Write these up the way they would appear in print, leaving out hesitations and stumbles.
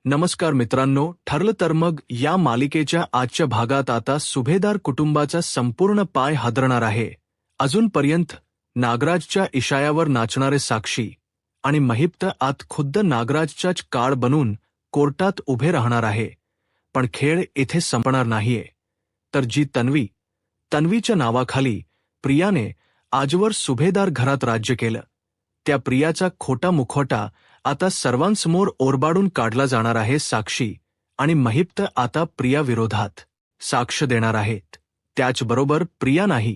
नमस्कार मित्रांनो, ठरलं तर मग या मालिकेच्या आजच्या भागात आता सुभेदार कुटुंबाचा संपूर्ण पाय हादरणार आहे. अजूनपर्यंत नागराजच्या इशायावर नाचणारे साक्षी आणि महिप्त आत खुद्द नागराजच्याच काळ बनून कोर्टात उभे राहणार आहे. पण खेळ इथे संपणार नाहीये. तर जी तन्वीच्या नावाखाली प्रियाने आजवर सुभेदार घरात राज्य केलं, त्या प्रियाचा खोटा मुखवटा आता सर्वांसमोर ओरबाडून काढला जाणार आहे. साक्षी आणि महिप्त आता प्रिया विरोधात साक्ष देणार आहेत. त्याचबरोबर प्रिया नाही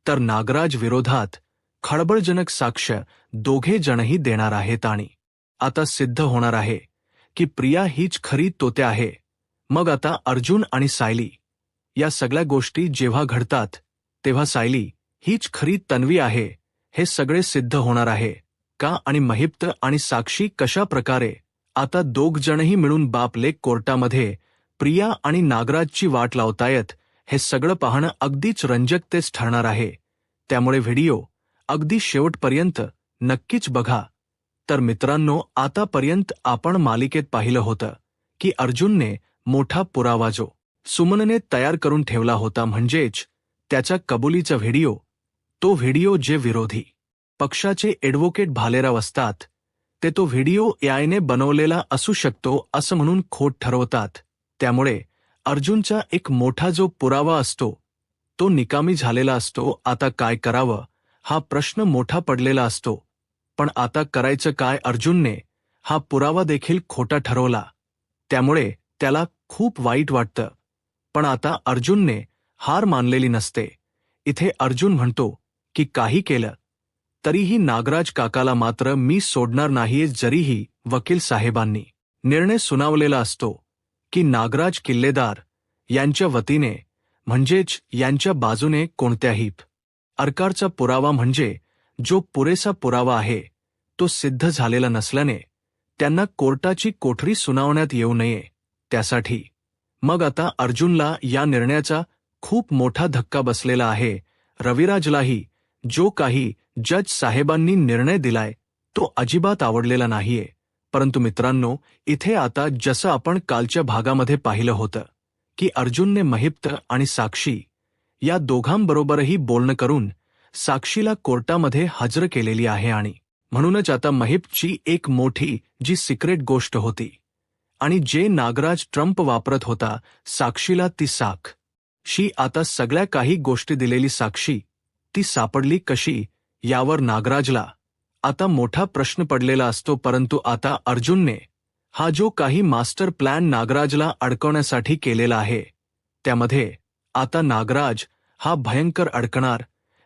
तर नागराज विरोधात खळबळजनक साक्ष दोघे जणही देणार आहेत. आणि आता सिद्ध होणार आहे की प्रिया हीच खरी तोत्या आहे. मग आता अर्जुन आणि सायली या सगळ्या गोष्टी जेव्हा घडतात तेव्हा सायली हीच खरी तन्वी आहे हे सगळे सिद्ध होणार आहे का? आणि महिप्त आणि साक्षी कशा प्रकारे आता दोघ जणही मिळून बापलेक कोर्टामध्ये प्रिया आणि नागराजची वाट लावतायत हे सगळं पाहणं अगदीच रंजक तेच ठरणार आहे. त्यामुळे व्हिडिओ अगदी शेवटपर्यंत नक्कीच बघा. तर मित्रांनो, आतापर्यंत आपण मालिकेत पाहिलं होतं की अर्जुनने मोठा पुरावा जो सुमनने तयार करून ठेवला होता, म्हणजेच त्याच्या कबुलीचा व्हिडिओ, तो व्हिडिओ जे विरोधी पक्षाचे ॲडव्होकेट भालेराव असतात ते तो व्हिडिओ एआयने बनवलेला असू शकतो असं म्हणून खोट ठरवतात. त्यामुळे अर्जुनचा एक मोठा जो पुरावा असतो तो निकामी झालेला असतो. आता काय करावं हा प्रश्न मोठा पडलेला असतो. पण आता करायचं काय? अर्जुनने हा पुरावा देखील खोटा ठरवला, त्यामुळे त्याला खूप वाईट वाटतं. पण आता अर्जुनने हार मानलेली नसते. इथे अर्जुन म्हणतो की काही केलं तरीही नागराज काकाला मात्र मी सोडणार नाहीये. जरीही वकील साहेबांनी निर्णय सुनावलेला असतो की नागराज किल्लेदार यांच्या वतीने म्हणजेच यांच्या बाजूने कोणत्याही प्रकारचा पुरावा म्हणजे जो पुरेसा पुरावा आहे तो सिद्ध झालेला नसल्याने त्यांना कोर्टाची कोठडी सुनावण्यात येऊ नये. त्यासाठी मग आता अर्जुनला या निर्णयाचा खूप मोठा धक्का बसलेला आहे. रविराजलाही जो काही जज साहेबांनी निर्णय दिलाय तो अजिबात आवडलेला नाहीये. परंतु मित्रांनो, इथे आता जसं आपण कालच्या भागामध्ये पाहिलं होतं की अर्जुनने महिप्त आणि साक्षी या दोघांबरोबरही बोलणं करून साक्षीला कोर्टामध्ये हजर केलेली आहे. आणि म्हणूनच आता महिप्तची एक मोठी जी सिक्रेट गोष्ट होती आणि जे नागराज ट्रम्प वापरत होता साक्षीला, ती साक्षी आता सगळ्या काही गोष्टी दिलेली साक्षी ती सापडली कशी यावर नागराजला आता मोठा प्रश्न पडलेला असतो. परंतु आता अर्जुनने हा जो काही मास्टर प्लॅन नागराजला अडकवण्यासाठी केलेला आहे त्यामध्ये आता नागराज हा भयंकर अडकणार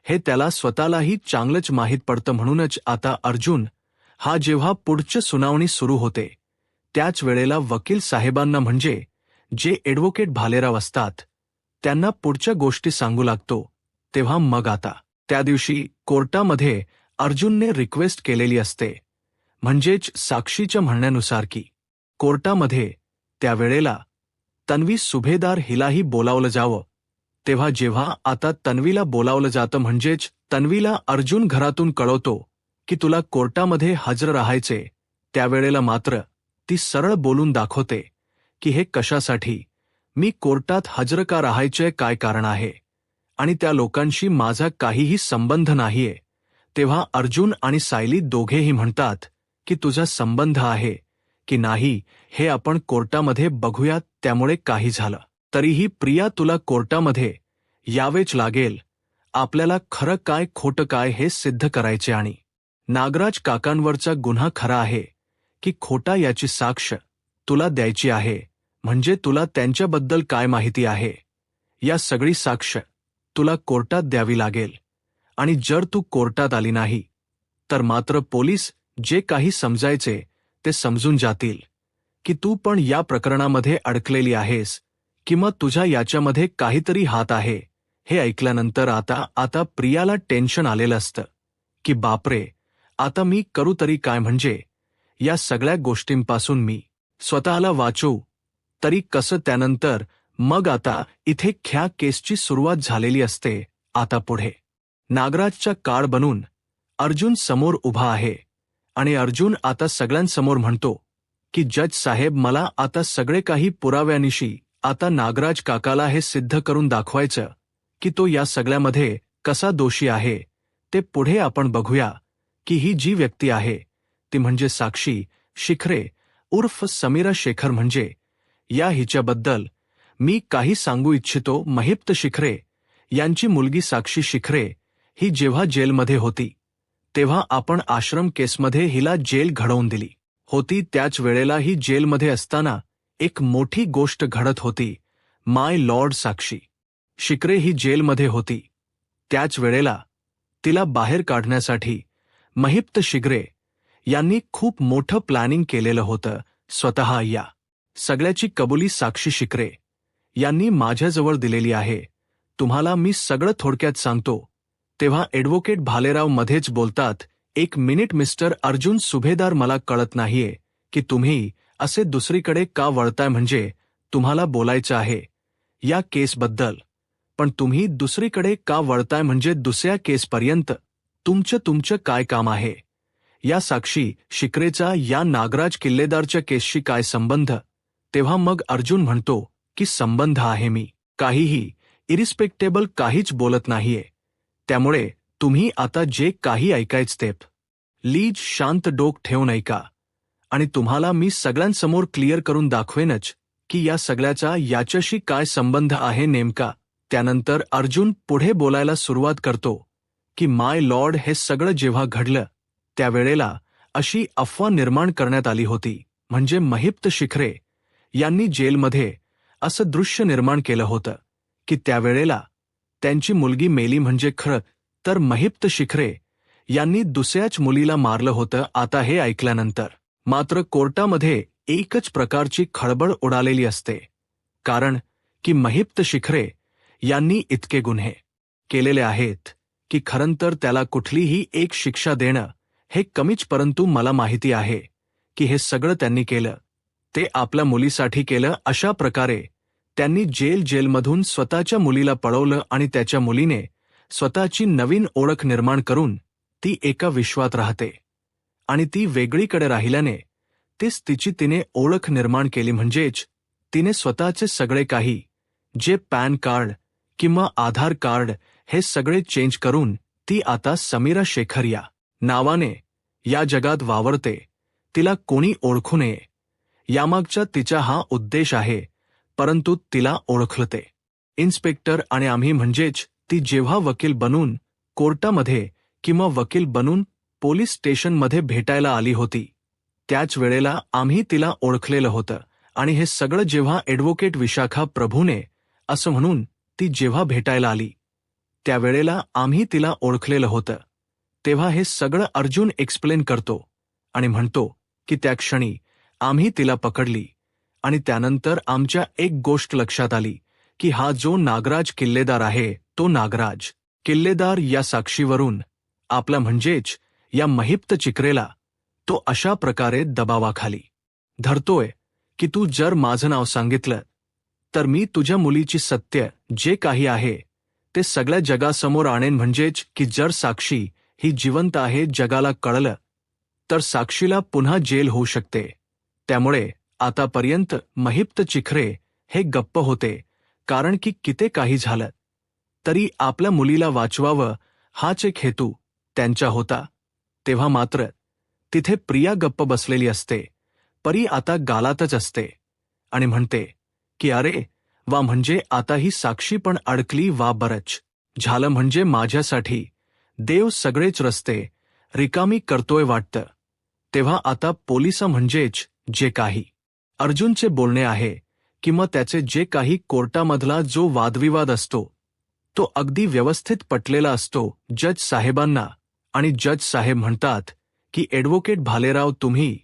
हे त्याला स्वतःलाही चांगलंच माहीत पडतं. म्हणूनच आता अर्जुन हा जेव्हा पुढची सुनावणी सुरू होते त्याच वेळेला वकील साहेबांना म्हणजे जे ॲडव्होकेट भालेराव असतात त्यांना पुढच्या गोष्टी सांगू लागतो. तेव्हा मग आता त्या दिवशी कोर्टामध्ये अर्जुनने रिक्वेस्ट केलेली असते, म्हणजेच साक्षीच्या म्हणण्यानुसार की कोर्टामध्ये त्यावेळेला तन्वी सुभेदार हिलाही बोलावलं जावं. तेव्हा जेव्हा आता तन्वीला बोलावलं जातं म्हणजेच तन्वीला अर्जुन घरातून कळवतो की तुला कोर्टामध्ये हजर राहायचे, त्यावेळेला मात्र ती सरळ बोलून दाखवते की हे कशासाठी, मी कोर्टात हजर का राहायचे, काय कारण आहे आणि त्या लोकांशी माझा काहीही संबंध नाहीये. तेव्हा अर्जुन आणि सायली दोघेही म्हणतात की तुझा संबंध आहे की नाही हे आपण कोर्टामध्ये बघूयात. त्यामुळे काही झालं तरीही प्रिया तुला कोर्टामध्ये यावेच लागेल. आपल्याला खरं काय खोटं काय हे सिद्ध करायचे आणि नागराज काकांवरचा गुन्हा खरा आहे की खोटा याची साक्ष तुला द्यायची आहे. म्हणजे तुला त्यांच्याबद्दल काय माहिती आहे या सगळी साक्ष तुला कोर्टात द्यावी लागेल. आणि जर तू कोर्टात आली नाही तर मात्र पोलीस जे काही समजायचे ते समजून जातील की तू पण या प्रकरणामध्ये अडकलेली आहेस किंवा तुझ्या याच्यामध्ये काहीतरी हात आहे. हे ऐकल्यानंतर आता प्रियाला टेन्शन आलेलं असतं की बापरे, आता मी करू तरी काय, म्हणजे या सगळ्या गोष्टींपासून मी स्वतःला वाचवू तरी कसं. त्यानंतर मग आता इथे ख्या केसची सुरुवात झालेली असते. आता पुढे नागराजचा काळ बनून अर्जुन समोर उभा आहे आणि अर्जुन आता सगळ्यांसमोर म्हणतो की जज साहेब मला आता सगळे काही पुराव्यानिशी आता नागराज काकाला हे सिद्ध करून दाखवायचं की तो या सगळ्यामध्ये कसा दोषी आहे. ते पुढे आपण बघूया की ही जी व्यक्ती आहे ती म्हणजे साक्षी शिखरे उर्फ समीरा शेखर म्हणजे या हिच्याबद्दल मी काही सांगू इच्छितो. महिप्त शिखरे यांची मुलगी साक्षी शिखरे ही जेव्हा जेलमध्ये होती तेव्हा आपण आश्रम केसमध्ये हिला जेल घडवून दिली होती. त्याच वेळेला ही जेलमध्ये असताना एक मोठी गोष्ट घडत होती. माय लॉर्ड साक्षी शिखरे ही जेलमध्ये होती. त्याच वेळेला तिला बाहेर काढण्यासाठी महिप्त शिखरे यांनी खूप मोठं प्लॅनिंग केलेलं होतं. स्वतः या सगळ्याची कबुली साक्षी शिखरे यांनी माझ्याजवळ दिलेली आहे. तुम्हाला मी सगळं थोडक्यात सांगतो. तेव्हा ॲडव्होकेट भालेराव मध्येच बोलतात, एक मिनिट मिस्टर अर्जुन सुभेदार, मला कळत नाहीये की तुम्ही असे दुसरीकडे का वळताय. म्हणजे तुम्हाला बोलायचं आहे या केसबद्दल, पण तुम्ही दुसरीकडे का वळताय म्हणजे दुसऱ्या केसपर्यंत तुमचं काय काम आहे. या साक्षी शिखरेचा या नागराज किल्लेदारच्या केसशी काय संबंध. तेव्हा मग अर्जुन म्हणतो की संबंध आहे, मी काहीही इरिस्पेक्टेबल काहीच बोलत नाहीये. त्यामुळे तुम्ही आता जे काही ऐकायचं ते प्लीज शांत डोक ठेवून ऐका आणि तुम्हाला मी सगळ्यांसमोर क्लिअर करून दाखवेनच की या सगळ्याचा याच्याशी काय संबंध आहे नेमका. त्यानंतर अर्जुन पुढे बोलायला सुरुवात करतो की माय लॉर्ड, हे सगळं जेव्हा घडलं त्यावेळेला अशी अफवा निर्माण करण्यात आली होती, म्हणजे महिप्त शिखरे यांनी जेलमध्ये असं दृश्य निर्माण केलं होतं की त्यावेळेला त्यांची मुलगी मेली. म्हणजे खरं तर महिप्त शिखरे यांनी दुसऱ्याच मुलीला मारलं होतं. आता हे ऐकल्यानंतर मात्र कोर्टामध्ये एकच प्रकारची खळबळ उडालेली असते, कारण की महिप्त शिखरे यांनी इतके गुन्हे केलेले आहेत की खरंतर त्याला कुठलीही एक शिक्षा देणं हे कमीच. परंतु मला माहिती आहे की हे सगळं त्यांनी केलं ते आपल्या मुलीसाठी केलं. अशा प्रकारे त्यांनी जेलमधून स्वतःच्या मुलीला पळवलं आणि त्याच्या मुलीने स्वतःची नवीन ओळख निर्माण करून ती एका विश्वात राहते आणि ती वेगळीकडे राहिल्याने तीच तिने ओळख निर्माण केली. म्हणजेच तिने स्वतःचे सगळे काही, जे पॅन कार्ड किंवा आधार कार्ड, हे सगळे चेंज करून ती आता समीरा शेखर या नावाने या जगात वावरते. तिला कोणी ओळखू नये यामागचा तिचा हा उद्देश आहे. परंतु तिला ओळखलं ते इन्स्पेक्टर आणि आम्ही, म्हणजेच ती जेव्हा वकील बनून कोर्टामध्ये किंवा वकील बनून पोलीस स्टेशनमध्ये भेटायला आली होती त्याच वेळेला आम्ही तिला ओळखलेलं होतं. आणि हे सगळं जेव्हा ॲडव्होकेट विशाखा प्रभूने असं म्हणून ती जेव्हा भेटायला आली त्यावेळेला आम्ही तिला ओळखलेलं होतं. तेव्हा हे सगळं अर्जुन एक्सप्लेन करतो आणि म्हणतो की त्या क्षणी आम्ही तिला पकडली आणि त्यानंतर आमच्या एक गोष्ट लक्षात आली की हा जो नागराज किल्लेदार आहे तो नागराज किल्लेदार या साक्षीवरून आपला, म्हणजेच या महिप्त चिकरेला तो अशा प्रकारे दबावाखाली धरतोय की तू जर माझं नाव सांगितलं तर मी तुझ्या मुलीची सत्य जे काही आहे ते सगळ्या जगासमोर आणेन. म्हणजेच की जर साक्षी ही जिवंत आहे जगाला कळलं तर साक्षीला पुन्हा जेल होऊ शकते. त्यामुळे आतापर्यंत महिप्त चिखरे हे गप्प होते, कारण की किती काही झालं तरी आपल्या मुलीला वाचवावं हाच एक हेतू त्यांचा होता. तेव्हा मात्र तिथे प्रिया गप्प बसलेली असते. परी आता गालातच असते आणि म्हणते की अरे वा, म्हणजे आता ही साक्षी पण अडकली, वा बरंच झालं, म्हणजे माझ्यासाठी देव सगळेच रस्ते रिकामी करतोय वाटतं. तेव्हा आता पोलिसा, म्हणजेच जे काही अर्जुनचे बोलणे आहे किंवा त्याचे जे काही कोर्टामधला जो वादविवाद असतो तो अगदी व्यवस्थित पटलेला असतो जज साहेबांना. आणि जज साहेब म्हणतात की ॲडव्होकेट भालेराव, तुम्ही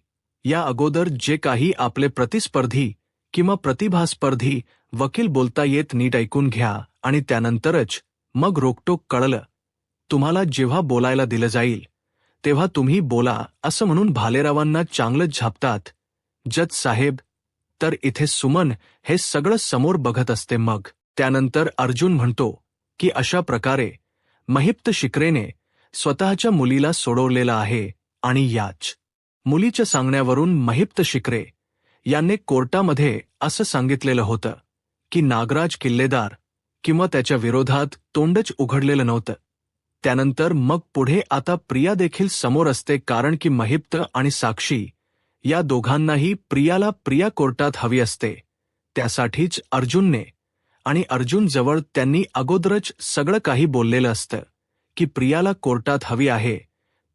या अगोदर जे काही आपले प्रतिस्पर्धी किंवा प्रतिभास्पर्धी वकील बोलता येत नीट ऐकून घ्या आणि त्यानंतरच मग रोकटोक. कळलं तुम्हाला जेव्हा बोलायला दिलं जाईल तेव्हा तुम्ही बोला, असं म्हणून भालेरावांना चांगलंच झापतात जज साहेब. तर इथे सुमन हे सगळं समोर बघत असते. मग त्यानंतर अर्जुन म्हणतो की अशा प्रकारे महिप्त शिखरेने स्वतःच्या मुलीला सोडवलेलं आहे आणि याच मुलीच्या सांगण्यावरून महिप्त शिखरे यांनी कोर्टामध्ये असं सांगितलेलं होतं की नागराज किल्लेदार किंवा त्याच्या विरोधात तोंडच उघडलेलं नव्हतं. त्यानंतर मग पुढे आता प्रिया देखील समोर असते, कारण की महिप्त आणि साक्षी या दोघांनाही प्रियाला प्रिया कोर्टात हवी असते. त्यासाठीच अर्जुनने आणि अर्जुनजवळ त्यांनी अगोदरच सगळं काही बोललेलं असतं की प्रियाला कोर्टात हवी आहे.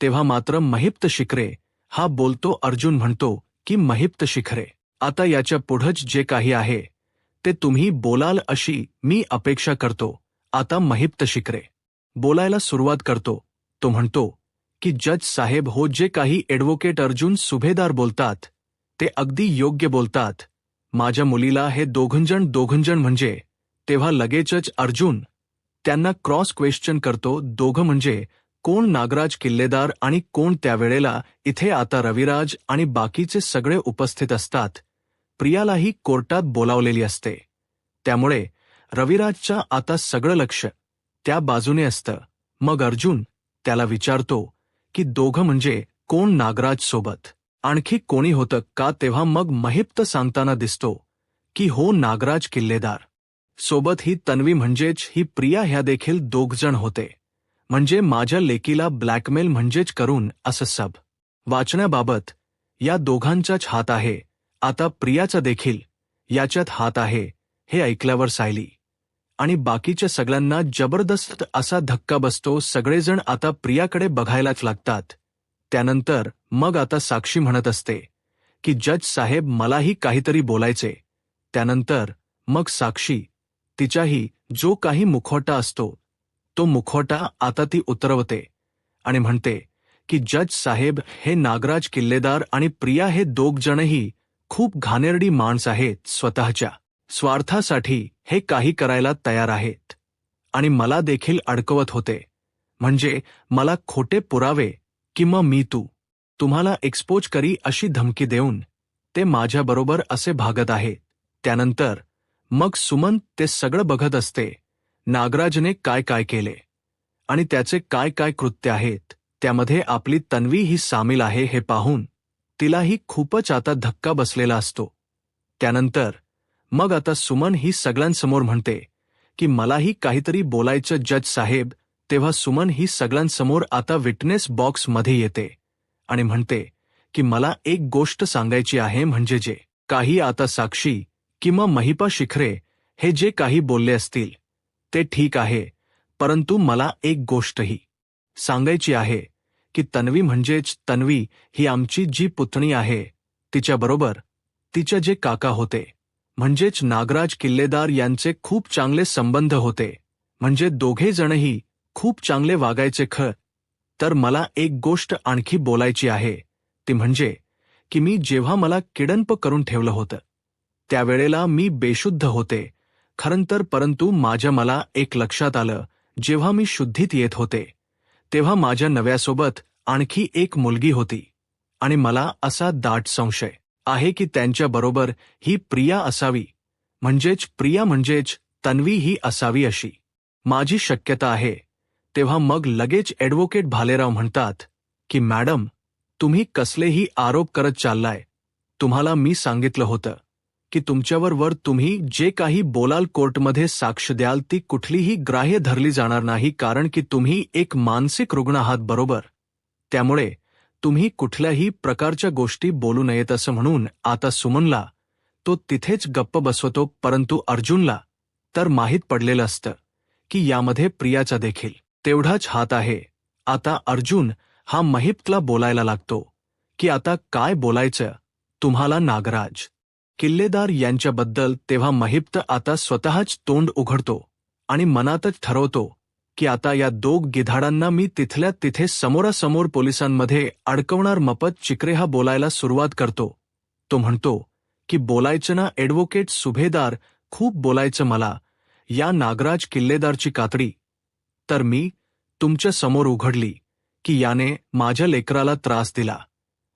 तेव्हा मात्र महिप्त शिखरे हा बोलतो, अर्जुन म्हणतो की महिप्त शिखरे, आता याच्या पुढंच जे काही आहे ते तुम्ही बोलाल अशी मी अपेक्षा करतो. आता महिप्त शिखरे बोलायला सुरुवात करतो. तो म्हणतो की जज साहेब हो, जे काही ॲडव्होकेट अर्जुन सुभेदार बोलतात ते अगदी योग्य बोलतात. माझ्या मुलीला हे दोघंजण म्हणजे. तेव्हा लगेचच अर्जुन त्यांना क्रॉस क्वेश्चन करतो, दोघं म्हणजे कोण? नागराज किल्लेदार आणि कोण? त्यावेळेला इथे आता रविराज आणि बाकीचे सगळे उपस्थित असतात. प्रियालाही कोर्टात बोलावलेली असते, त्यामुळे रविराजच्या आता सगळं लक्ष त्या बाजूने असतं. मग अर्जुन त्याला विचारतो की दोघं म्हणजे कोण? नागराज सोबत आणखी कोणी होतं का? तेव्हा मग महिप्त सांगताना दिसतो की हो, नागराज किल्लेदार सोबत ही तन्वी म्हणजेच ही प्रिया ह्या देखील दोघजण होते. म्हणजे माझ्या लेकीला ब्लॅकमेल म्हणजेच करून असं सब वाचण्याबाबत या दोघांचाच हात आहे. आता प्रियाचा देखील याच्यात हात आहे. हे ऐकल्यावर सायली आणि बाकीच्या सगळ्यांना जबरदस्त असा धक्का बसतो. सगळेजण आता प्रियाकडे बघायलाच लागतात. त्यानंतर मग आता साक्षी म्हणत असते की जज साहेब मलाही काहीतरी बोलायचे. त्यानंतर मग साक्षी तिच्याही जो काही मुखवटा असतो तो मुखवटा आता ती उतरवते आणि म्हणते की जज साहेब, हे नागराज किल्लेदार आणि प्रिया हे दोघजणही खूप घाणेरडी माणसं आहेत. स्वतःच्या स्वार्थासाठी हे काही करायला तयार आहेत आणि मला देखील अडकवत होते. म्हणजे मला खोटे पुरावे किंवा मी तुम्हाला एक्सपोज करी अशी धमकी देऊन ते माझ्याबरोबर असे भागत आहेत. त्यानंतर मग सुमन ते सगळं बघत असते. नागराजने काय काय केले आणि त्याचे काय काय कृत्य आहेत, त्यामध्ये आपली तन्वी ही सामील आहे हे पाहून तिलाही खूपच आता धक्का बसलेला असतो. त्यानंतर मग आता सुमन ही सगळ्यांसमोर म्हणते की मलाही काहीतरी बोलायचं जज साहेब. तेव्हा सुमन ही सगळ्यांसमोर आता विटनेस बॉक्समध्ये येते आणि म्हणते की मला एक गोष्ट सांगायची आहे. म्हणजे जे काही आता साक्षी किंवा महिपा शिखरे हे जे काही बोलले असतील ते ठीक आहे, परंतु मला एक गोष्टही सांगायची आहे की तन्वी म्हणजेच तन्वी ही आमची जी पुतणी आहे तिच्याबरोबर तिच्या जे काका होते म्हणजेच नागराज किल्लेदार यांचे खूप चांगले संबंध होते. म्हणजे दोघे जणही खूप चांगले वागायचे. तर मला एक गोष्ट आणखी बोलायची आहे, ती म्हणजे की मी जेव्हा मला किडनप करून ठेवलं होतं त्यावेळेला मी बेशुद्ध होते खरं तर, परंतु मला एक लक्षात आलं. जेव्हा मी शुद्धीत येत होते तेव्हा माझ्या नव्यासोबत आणखी एक मुलगी होती आणि मला असा दाट संशय आहे की त्यांच्याबरोबर ही प्रिया असावी. म्हणजेच प्रिया म्हणजेच तन्वी ही असावी अशी माझी शक्यता आहे. तेव्हा मग लगेच ॲडव्होकेट भालेराव म्हणतात की मॅडम, तुम्ही कसलेही आरोप करत चाललाय. तुम्हाला मी सांगितलं होतं की तुमच्यावर तुम्ही जे काही बोलाल, कोर्टमध्ये साक्ष द्याल, ती कुठलीही ग्राह्य धरली जाणार नाही, कारण की तुम्ही एक मानसिक रुग्ण आहात, बरोबर. त्यामुळे तुम्ही कुठल्याही प्रकारच्या गोष्टी बोलू नयेत असं म्हणून आता सुमनला तो तिथेच गप्प बसवतो. परंतु अर्जुनला तर माहीत पडलेलं असतं की यामध्ये प्रियाचा देखील तेवढाच हात आहे. आता अर्जुन हा महिप्तला बोलायला लागतो की आता काय बोलायचं तुम्हाला नागराज किल्लेदार यांच्याबद्दल. तेव्हा महिप्त आता स्वतःच तोंड उघडतो आणि मनातच ठरवतो की आता या दोघ गिधाडांना मी तिथल्या तिथे समोरासमोर पोलिसांमध्ये अडकवणार. मपत चिकरे हा बोलायला सुरुवात करतो. तो म्हणतो की बोलायचं ना ॲडव्होकेट सुभेदार, खूप बोलायचं मला. या नागराज किल्लेदारची कातडी तर मी तुमच्या समोर उघडली की याने माझ्या लेकराला त्रास दिला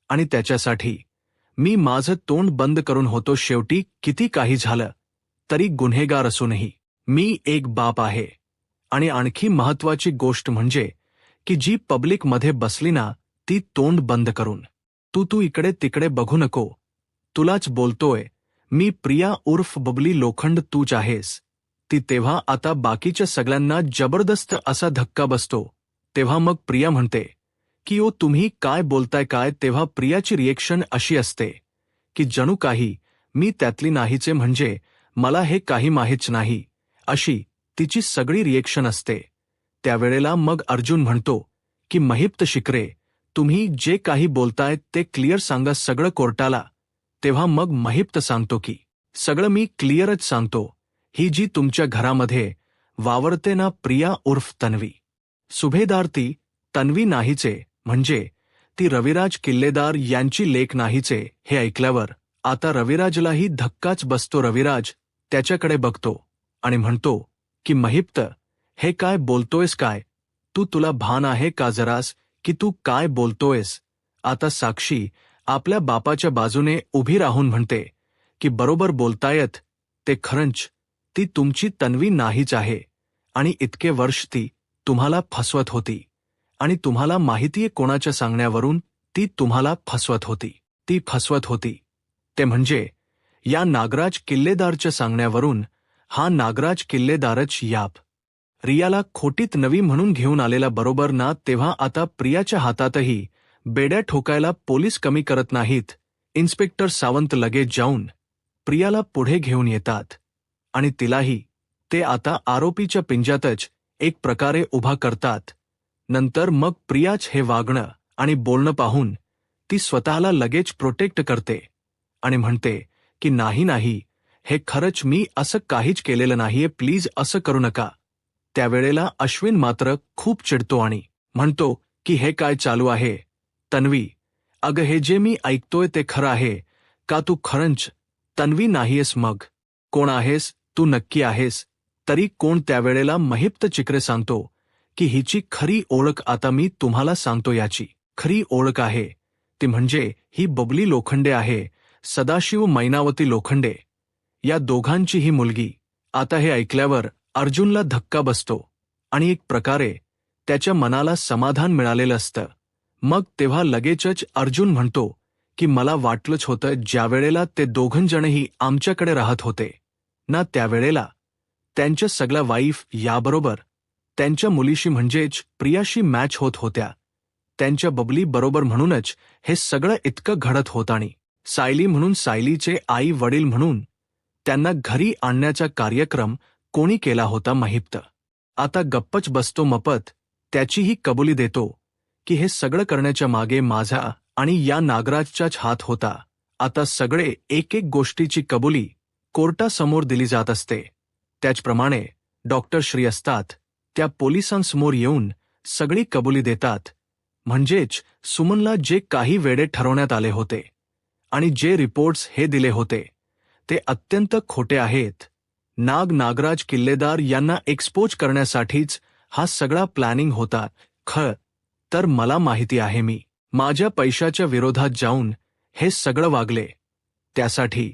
आणि त्याच्यासाठी मी माझं तोंड बंद करून होतो. शेवटी किती काही झालं तरी गुन्हेगार असूनही मी एक बाप आहे. आणि आणखी महत्वाची गोष्ट म्हणजे की जी पब्लिकमध्ये बसली ना ती तोंड बंद करून तू इकडे तिकडे बघू नको. तुलाच बोलतोय, मी प्रिया उर्फ बबली लोखंड तूच आहेस. ती तेव्हा आता बाकीच्या सगळ्यांना जबरदस्त असा धक्का बसतो. तेव्हा मग प्रिया म्हणते की ओ तुम्ही काय बोलताय काय. तेव्हा प्रियाची रिएक्शन अशी असते की जणू काही मी त्यातली नाहीचे, म्हणजे मला हे काही माहीतच नाही, अशी तिची सगळी रिएक्शन असते. त्यावेळेला मग अर्जुन म्हणतो की महिप्त शिकरे, तुम्ही जे काही बोलताय ते क्लिअर सांगा सगळं कोर्टाला. तेव्हा मग महिप्त सांगतो की सगळं मी क्लिअरच सांगतो. ही जी तुमच्या घरामध्ये वावरते ना प्रिया उर्फ तन्वी, सुभेदार ती तन्वी नाहीचे, म्हणजे ती रविराज किल्लेदार यांची लेक नाहीचे. हे ऐकल्यावर आता रविराजलाही धक्काच बसतो. रविराज त्याच्याकडे बघतो आणि म्हणतो की महिप्त, हे काय बोलतोयस काय? तुला भान आहे का जरास की तू काय बोलतोयस? आता साक्षी आपल्या बापाच्या बाजूने उभी राहून म्हणते की बरोबर बोलतायत ते. खरंच ती तुमची तन्वी नाहीच आहे आणि इतके वर्ष ती तुम्हाला फसवत होती आणि तुम्हाला माहितीये कोणाच्या सांगण्यावरून ती तुम्हाला फसवत होती. ती फसवत होती ते म्हणजे या नागराज किल्लेदारच्या सांगण्यावरून. हा नागराज किल्लेदारच याप रियाला खोटीत नवी म्हणून घेऊन आलेला, बरोबर ना? तेव्हा आता प्रियाच्या हातातही बेड्या ठोकायला पोलीस कमी करत नाहीत. इन्स्पेक्टर सावंत लगेच जाऊन प्रियाला पुढे घेऊन येतात आणि तिलाही ते आता आरोपीच्या पिंज्यातच एक प्रकारे उभा करतात. नंतर मग प्रियाच हे वागणं आणि बोलणं पाहून ती स्वतःला लगेच प्रोटेक्ट करते आणि म्हणते की नाही नाही, हे खरंच मी असं काहीच केलेलं नाहीये, प्लीज असं करू नका. त्यावेळेला अश्विन मात्र खूप चिडतो आणि म्हणतो की हे काय चालू आहे तन्वी? अगं हे जे मी ऐकतोय ते खरं आहे का? तू खरंच तन्वी नाहीयेस? मग कोण आहेस तू? नक्की आहेस तरी कोण? त्यावेळेला महिप्त चिकरे सांगतो की हिची खरी ओळख आता मी तुम्हाला सांगतो. याची खरी ओळख आहे ती म्हणजे ही बबली लोखंडे आहे, सदाशिव मैनावती लोखंडे, या दोघांची ही मुलगी. आता हे ऐकल्यावर अर्जुनला धक्का बसतो आणि एक प्रकारे त्याच्या मनाला समाधान मिळालेलं असतं. मग तेव्हा लगेचच अर्जुन म्हणतो की मला वाटलंच होतं, ज्यावेळेला ते दोघंजणही आमच्याकडे राहत होते ना, त्यावेळेला त्यांच्या सगळ्या वाईफ याबरोबर त्यांच्या मुलीशी म्हणजेच प्रियाशी मॅच होत होत्या, त्यांच्या बबली बरोबर. म्हणूनच हे सगळं इतकं घडत होतं आणि सायली म्हणून, सायलीचे आई वडील म्हणून त्यांना घरी आणण्याचा कार्यक्रम कोणी केला होता? महिप्त. आता गप्पच बसतो. मपत त्याचीही कबुली देतो की हे सगळं करण्याच्या मागे माझा आणि या नागराजचाच हात होता. आता सगळे एक एक गोष्टीची कबुली कोर्टासमोर दिली जात असते. त्याचप्रमाणे डॉक्टर श्री असतात, त्या पोलिसांसमोर येऊन सगळी कबुली देतात. म्हणजेच सुमनला जे काही वेडे ठरवण्यात आले होते आणि जे रिपोर्ट्स हे दिले होते ते अत्यंत खोटे आहेत. नागराज किल्लेदार यांना एक्सपोज करण्यासाठीच हा सगळा प्लॅनिंग होता. तर मला माहिती आहे मी माझ्या पैशाच्या विरोधात जाऊन हे सगळं वागले. त्यासाठी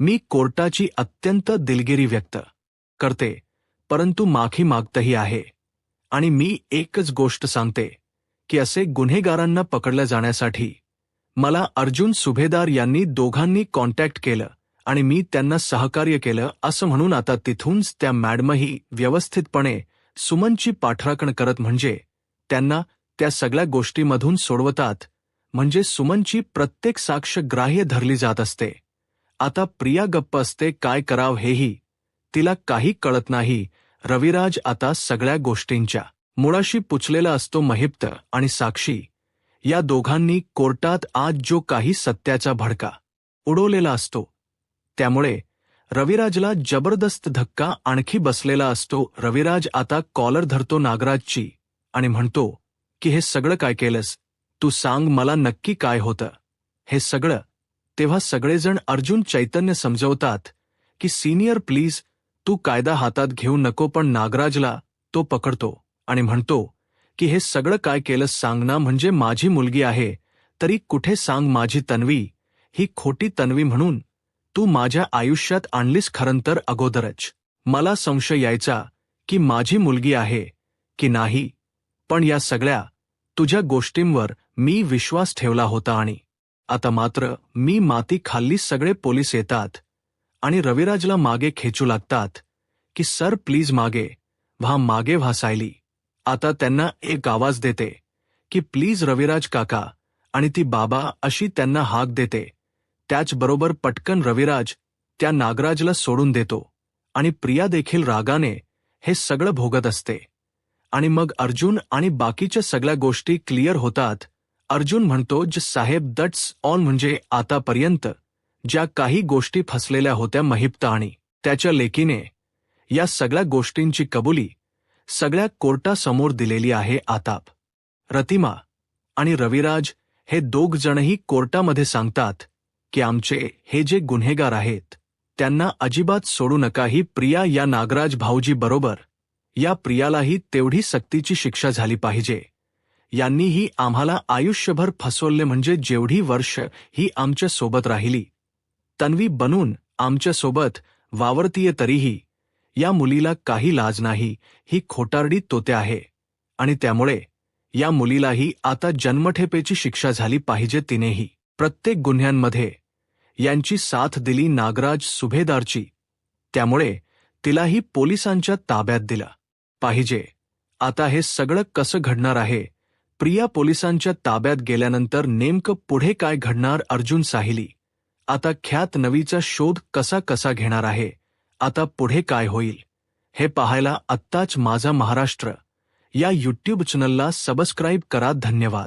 मी कोर्टाची अत्यंत दिलगिरी व्यक्त करते, परंतु माफी मागतही आहे. आणि मी एकच गोष्ट सांगते की असे गुन्हेगारांना पकडल्या जाण्यासाठी मला अर्जुन सुभेदार यांनी दोघांनी कॉन्टॅक्ट केलं आणि मी त्यांना सहकार्य केलं असं म्हणून आता तिथूनच त्या मॅडमही व्यवस्थितपणे सुमनची पाठराखण करत, म्हणजे त्यांना त्या सगळ्या गोष्टीमधून सोडवतात. म्हणजे सुमनची प्रत्येक साक्ष ग्राह्य धरली जात असते. आता प्रिया गप्प असते. काय करावं हेही तिला काही कळत नाही. रविराज आता सगळ्या गोष्टींच्या मुळाशी पुचलेला असतो. महिप्त आणि साक्षी या दोघांनी कोर्टात आज जो काही सत्याचा भडका उडवलेला असतो, त्यामुळे रविराजला जबरदस्त धक्का आणखी बसलेला असतो. रविराज आता कॉलर धरतो नागराजची आणि म्हणतो की हे सगळं काय केलंस? तू सांग मला नक्की काय होतं हे सगळं? तेव्हा सगळेजण अर्जुन चैतन्य समजवतात की सिनियर प्लीज तू कायदा हातात घेऊ नको, पण नागराजला तो पकडतो आणि म्हणतो की हे सगळं काय केलंस सांग ना, म्हणजे माझी मुलगी आहे तरी कुठे सांग. माझी तन्वी, ही खोटी तन्वी म्हणून तू माझ्या आयुष्यात आणलीस. खरंतर अगोदरच मला संशय यायचा की माझी मुलगी आहे की नाही, पण या सगळ्या तुझ्या गोष्टींवर मी विश्वास ठेवला होता आणि आता मात्र मी माती खाल्ली सगळे पोलीस येतात आणि रविराजला मागे खेचू लागतात की सर प्लीज मागे व्हा सायली. आता त्यांना एक आवाज देते की प्लीज रविराज काका आणि ती बाबा अशी त्यांना हाक देते. त्याचबरोबर पटकन रविराज त्या नागराजला सोडून देतो आणि प्रिया देखील रागाने हे सगळं भोगत असते. आणि मग अर्जुन आणि बाकीच्या सगळ्या गोष्टी क्लिअर होतात. अर्जुन म्हणतो साहेब दट्स ऑल, म्हणजे आतापर्यंत ज्या काही गोष्टी फसलेल्या होत्या महिप्ता आणि त्याच्या लेकीने, या सगळ्या गोष्टींची कबुली सगळ्या कोर्टासमोर दिलेली आहे. आता रतिमा आणि रविराज हे दोघ जणही कोर्टामध्ये सांगतात की आमचे हे जे गुन्हेगार आहेत त्यांना अजिबात सोडू नका. ही प्रिया या नागराज भाऊजी बरोबर या प्रियालाही तेवढी सक्तीची शिक्षा झाली पाहिजे. यांनीही आम्हाला आयुष्यभर फसवले, म्हणजे जेवढी वर्ष ही आमच्या सोबत राहिली तन्वी बनून आमच्या सोबत वावरतीये तरीही या मुलीला काही लाज नाही. ही खोटारडी तोते आहे आणि त्यामुळे या मुलीलाही आता जन्मठेपेची शिक्षा झाली पाहिजे. तिनेही प्रत्येक गुन्ह्यांमध्ये यांची साथ दिली नागराज सुभेदारची, त्यामुळे तिलाही पोलिसांच्या ताब्यात दिलं पाहिजे. आता हे सगळं कसं घडणार आहे? प्रिया पोलिसांच्या ताब्यात गेल्यानंतर नेमकं पुढे काय घडणार? अर्जुन साहिली आता ख्यात नवीचा शोध कसा घेणार आहे? आता पुढे काय होईल हे पाहायला आत्ताच माझा महाराष्ट्र या यूट्यूब चॅनलला सबस्क्राईब करा. धन्यवाद.